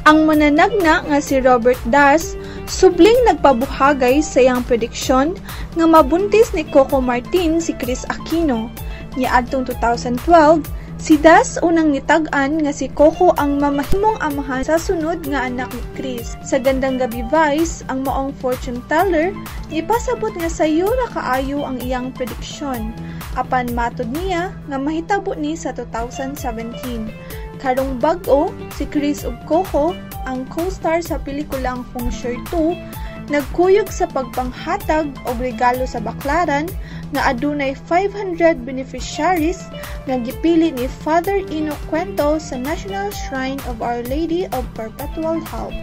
Ang mananagna nga si Robert Das subling nagpabuhagay sa iyang prediksyon nga mabuntis ni Coco Martin si Kris Aquino. Niadtong 2012, si Das unang nitag-an nga si Coco ang mamahimong amahan sa sunod nga anak ni Kris. Sa Gandang Gabi Vice, ang maong fortune teller, ipasabot nga sayo ra kaayo ang iyang prediksyon. Apan matod niya nga mahitabo ni sa 2017. Karong bag-o, si Kris ug Coco, ang co-star sa pelikulang Feng Shui 2, nagkuyog sa pagpanghatag og regalo sa baklaran nga adunay 500 beneficiaries nga gipili ni Father Ino Cuento sa National Shrine of Our Lady of Perpetual Help.